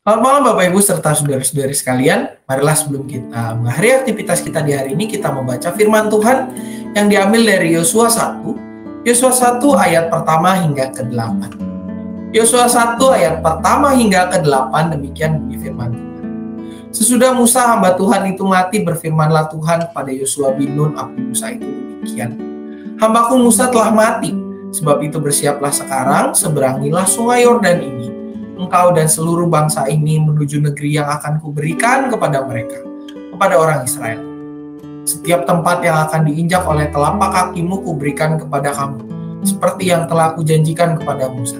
Selamat malam Bapak Ibu serta saudara-saudari sekalian. Marilah sebelum kita mengakhiri aktivitas kita di hari ini, kita membaca firman Tuhan yang diambil dari Yosua 1. Yosua 1 ayat pertama hingga ke-8. Yosua 1 ayat pertama hingga ke-8, demikian bunyi firman Tuhan. Sesudah Musa hamba Tuhan itu mati, berfirmanlah Tuhan kepada Yosua bin Nun abu Musa itu demikian. Hambaku Musa telah mati, sebab itu bersiaplah sekarang, seberangilah sungai Yordan ini, engkau dan seluruh bangsa ini menuju negeri yang akan kuberikan kepada mereka, kepada orang Israel. Setiap tempat yang akan diinjak oleh telapak kakimu kuberikan kepada kamu, seperti yang telah kujanjikan kepada Musa.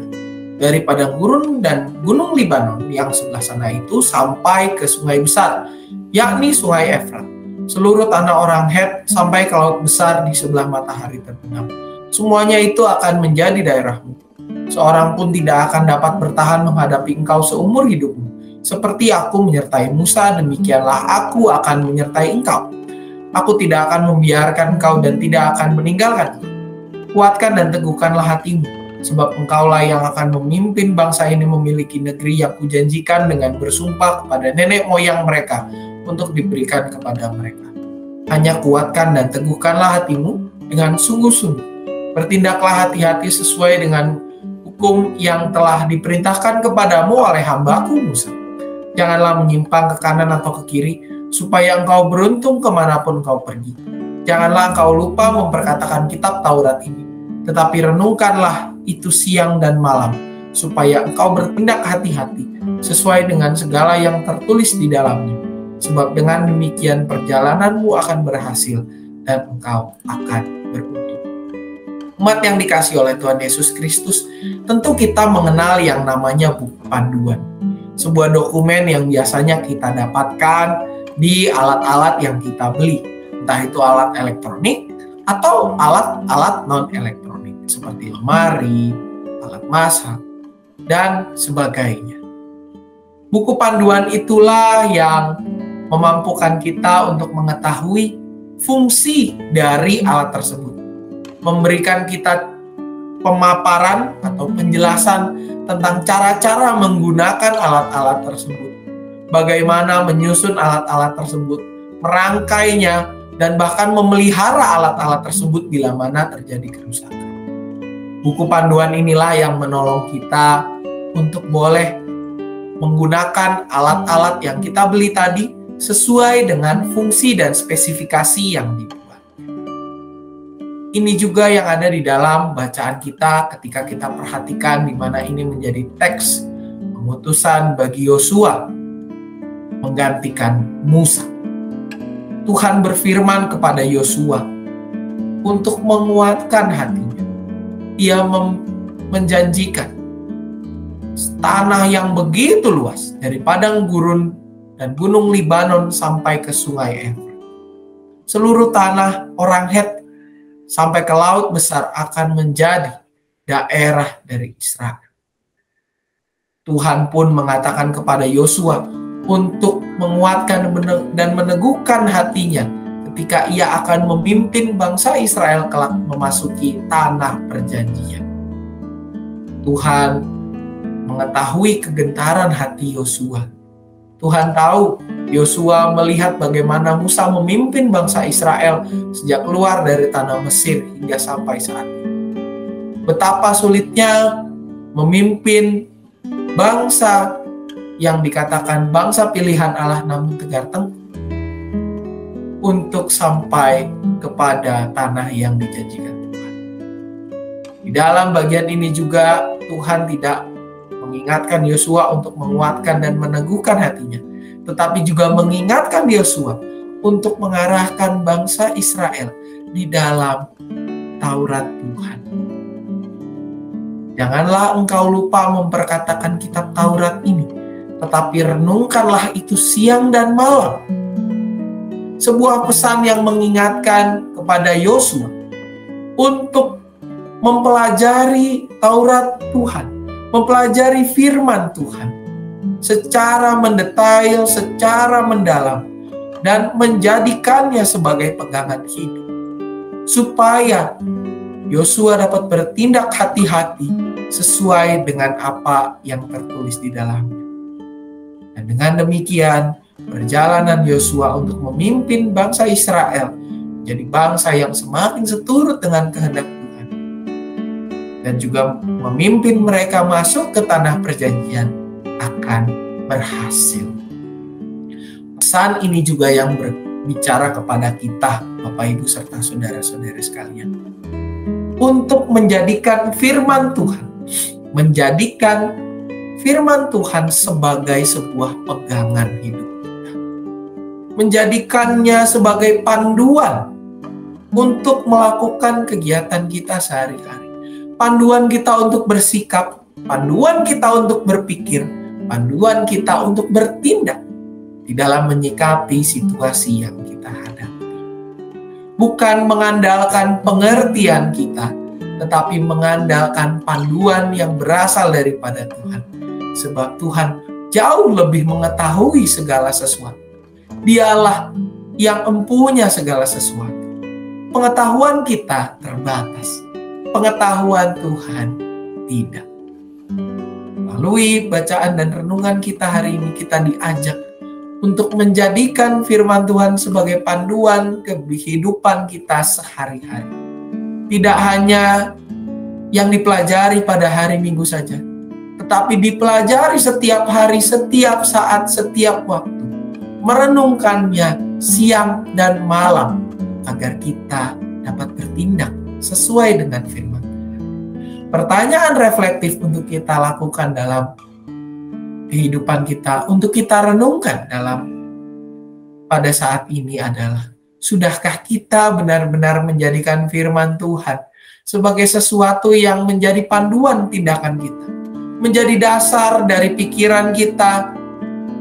Dari padang gurun dan gunung Libanon yang sebelah sana itu sampai ke sungai besar, yakni sungai Efrat. Seluruh tanah orang Het sampai ke laut besar di sebelah matahari terbenam. Semuanya itu akan menjadi daerahmu. Seorang pun tidak akan dapat bertahan menghadapi engkau seumur hidupmu. Seperti aku menyertai Musa, demikianlah aku akan menyertai engkau. Aku tidak akan membiarkan engkau dan tidak akan meninggalkan engkau. Kuatkan dan teguhkanlah hatimu, sebab engkaulah yang akan memimpin bangsa ini memiliki negeri yang kujanjikan dengan bersumpah kepada nenek moyang mereka untuk diberikan kepada mereka. Hanya kuatkan dan teguhkanlah hatimu dengan sungguh-sungguh. Bertindaklah hati-hati sesuai dengan hukum yang telah diperintahkan kepadamu oleh hambaku Musa. Janganlah menyimpang ke kanan atau ke kiri, supaya engkau beruntung kemanapun engkau pergi. Janganlah engkau lupa memperkatakan kitab Taurat ini, tetapi renungkanlah itu siang dan malam, supaya engkau bertindak hati-hati, sesuai dengan segala yang tertulis di dalamnya. Sebab dengan demikian perjalananmu akan berhasil, dan engkau akan beruntung. Umat yang dikasihi oleh Tuhan Yesus Kristus, tentu kita mengenal yang namanya buku panduan. Sebuah dokumen yang biasanya kita dapatkan di alat-alat yang kita beli. Entah itu alat elektronik atau alat-alat non-elektronik. Seperti lemari, alat masak, dan sebagainya. Buku panduan itulah yang memampukan kita untuk mengetahui fungsi dari alat tersebut. Memberikan kita pemaparan atau penjelasan tentang cara-cara menggunakan alat-alat tersebut, bagaimana menyusun alat-alat tersebut, merangkainya, dan bahkan memelihara alat-alat tersebut bila mana terjadi kerusakan. Buku panduan inilah yang menolong kita untuk boleh menggunakan alat-alat yang kita beli tadi sesuai dengan fungsi dan spesifikasi yang dibuat. Ini juga yang ada di dalam bacaan kita ketika kita perhatikan di mana ini menjadi teks pengutusan bagi Yosua menggantikan Musa. Tuhan berfirman kepada Yosua untuk menguatkan hatinya. Ia menjanjikan tanah yang begitu luas dari padang gurun dan gunung Libanon sampai ke sungai Efrat. Seluruh tanah orang Het sampai ke laut besar akan menjadi daerah dari Israel. Tuhan pun mengatakan kepada Yosua untuk menguatkan dan meneguhkan hatinya ketika ia akan memimpin bangsa Israel kelak memasuki tanah perjanjian. Tuhan mengetahui kegentaran hati Yosua. Tuhan tahu Yosua melihat bagaimana Musa memimpin bangsa Israel sejak keluar dari tanah Mesir hingga sampai saat ini. Betapa sulitnya memimpin bangsa yang dikatakan bangsa pilihan Allah namun tegar tengkuk untuk sampai kepada tanah yang dijanjikan Tuhan. Di dalam bagian ini juga Tuhan tidak mengingatkan Yosua untuk menguatkan dan meneguhkan hatinya, tetapi juga mengingatkan Yosua untuk mengarahkan bangsa Israel di dalam Taurat Tuhan. Janganlah engkau lupa memperkatakan kitab Taurat ini, tetapi renungkanlah itu siang dan malam. Sebuah pesan yang mengingatkan kepada Yosua untuk mempelajari Taurat Tuhan, mempelajari firman Tuhan secara mendetail, secara mendalam, dan menjadikannya sebagai pegangan hidup, supaya Yosua dapat bertindak hati-hati sesuai dengan apa yang tertulis di dalamnya. dengan demikian, perjalanan Yosua untuk memimpin bangsa Israel menjadi bangsa yang semakin seturut dengan kehendak Tuhan, dan juga memimpin mereka masuk ke tanah perjanjian akan berhasil. Pesan ini juga yang berbicara kepada kita, Bapak Ibu serta saudara-saudara sekalian, untuk menjadikan firman Tuhan sebagai sebuah pegangan hidup kita, menjadikannya sebagai panduan untuk melakukan kegiatan kita sehari-hari, panduan kita untuk bersikap, panduan kita untuk berpikir, panduan kita untuk bertindak di dalam menyikapi situasi yang kita hadapi. Bukan mengandalkan pengertian kita, tetapi mengandalkan panduan yang berasal daripada Tuhan. Sebab Tuhan jauh lebih mengetahui segala sesuatu. Dialah yang empunya segala sesuatu. Pengetahuan kita terbatas, pengetahuan Tuhan tidak. Melalui bacaan dan renungan kita hari ini, kita diajak untuk menjadikan firman Tuhan sebagai panduan kehidupan kita sehari-hari. Tidak hanya yang dipelajari pada hari Minggu saja, tetapi dipelajari setiap hari, setiap saat, setiap waktu. Merenungkannya siang dan malam, agar kita dapat bertindak sesuai dengan firman. Pertanyaan reflektif untuk kita lakukan dalam kehidupan kita, untuk kita renungkan pada saat ini adalah, sudahkah kita benar-benar menjadikan firman Tuhan sebagai sesuatu yang menjadi panduan tindakan kita, menjadi dasar dari pikiran kita,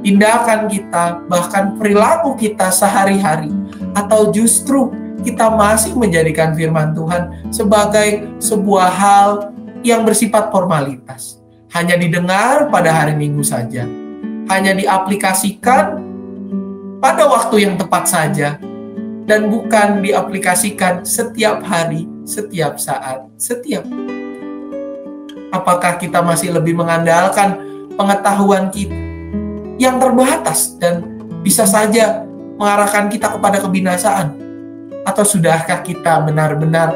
tindakan kita, bahkan perilaku kita sehari-hari, atau justru kita masih menjadikan firman Tuhan sebagai sebuah hal yang bersifat formalitas, hanya didengar pada hari Minggu saja, hanya diaplikasikan pada waktu yang tepat saja, dan bukan diaplikasikan setiap hari, setiap saat, setiap. Apakah kita masih lebih mengandalkan pengetahuan kita yang terbatas dan bisa saja mengarahkan kita kepada kebinasaan? Atau sudahkah kita benar-benar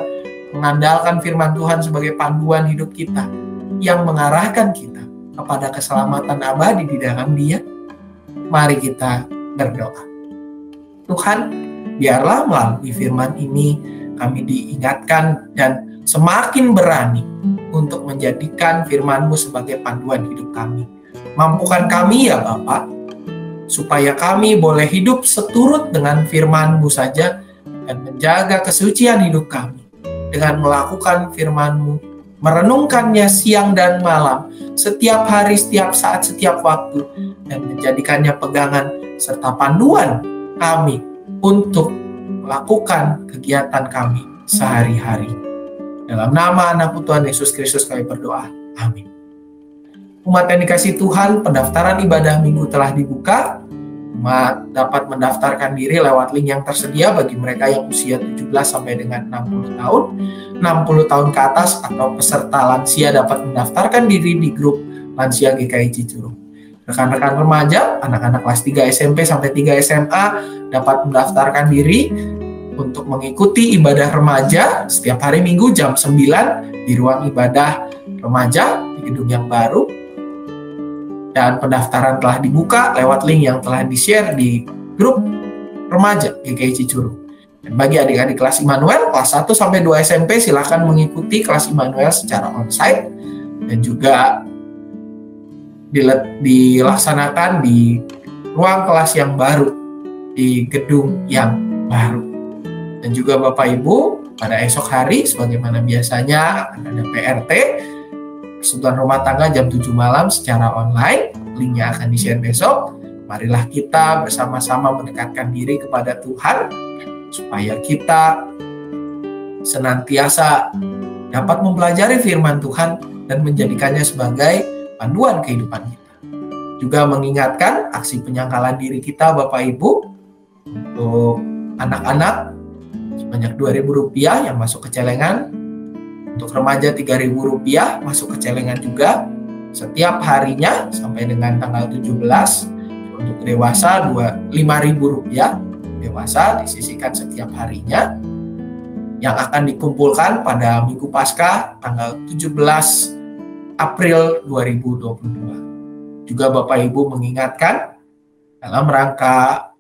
mengandalkan firman Tuhan sebagai panduan hidup kita yang mengarahkan kita kepada keselamatan abadi di dalam Dia? Mari kita berdoa. Tuhan, biarlah melalui firman ini kami diingatkan dan semakin berani untuk menjadikan firman-Mu sebagai panduan hidup kami. Mampukan kami ya Bapa, supaya kami boleh hidup seturut dengan firman-Mu saja dan menjaga kesucian hidup kami dengan melakukan firman-Mu, merenungkannya siang dan malam, setiap hari, setiap saat, setiap waktu, dan menjadikannya pegangan serta panduan kami untuk melakukan kegiatan kami sehari-hari. Dalam nama anak Tuhan Yesus Kristus kami berdoa. Amin. Umat yang dikasihi Tuhan, pendaftaran ibadah minggu telah dibuka. Umat dapat mendaftarkan diri lewat link yang tersedia bagi mereka yang usia 17 sampai dengan 60 tahun. 60 tahun ke atas atau peserta lansia dapat mendaftarkan diri di grup Lansia GKI Cicurug. Rekan-rekan remaja, anak-anak kelas 3 SMP sampai 3 SMA dapat mendaftarkan diri untuk mengikuti ibadah remaja setiap hari Minggu jam 9 di ruang ibadah remaja di gedung yang baru. Dan pendaftaran telah dibuka lewat link yang telah di-share di grup remaja GKI Cicurug. Dan bagi adik-adik kelas Immanuel, kelas 1 sampai 2 SMP silakan mengikuti kelas Immanuel secara onsite dan juga dilaksanakan di ruang kelas yang baru di gedung yang baru. Dan juga Bapak Ibu, pada esok hari sebagaimana biasanya akan ada PRT, persekutuan rumah tangga jam 7 malam secara online. Linknya akan di-share besok. Marilah kita bersama-sama mendekatkan diri kepada Tuhan supaya kita senantiasa dapat mempelajari firman Tuhan dan menjadikannya sebagai panduan kehidupan kita. Juga mengingatkan aksi penyangkalan diri kita Bapak Ibu untuk anak-anak sebanyak Rp2.000 yang masuk ke celengan. Untuk remaja Rp3.000 masuk ke celengan juga setiap harinya sampai dengan tanggal 17. Untuk dewasa Rp5.000 dewasa disisihkan setiap harinya, yang akan dikumpulkan pada Minggu Paskah tanggal 17 April 2022. Juga Bapak Ibu mengingatkan dalam rangka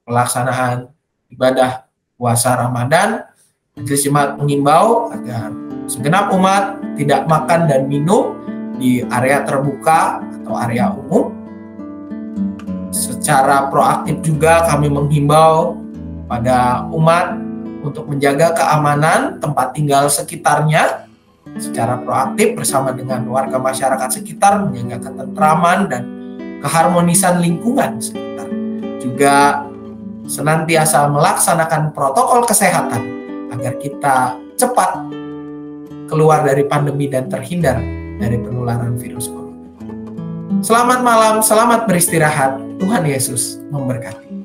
pelaksanaan ibadah puasa Ramadan, Majelis Jemaat mengimbau agar segenap umat tidak makan dan minum di area terbuka atau area umum. Secara proaktif juga kami menghimbau pada umat untuk menjaga keamanan tempat tinggal sekitarnya secara proaktif bersama dengan warga masyarakat sekitar, menjaga ketentraman dan keharmonisan lingkungan sekitar. Juga senantiasa melaksanakan protokol kesehatan agar kita cepat keluar dari pandemi dan terhindar dari penularan virus corona. Selamat malam, selamat beristirahat. Tuhan Yesus memberkati.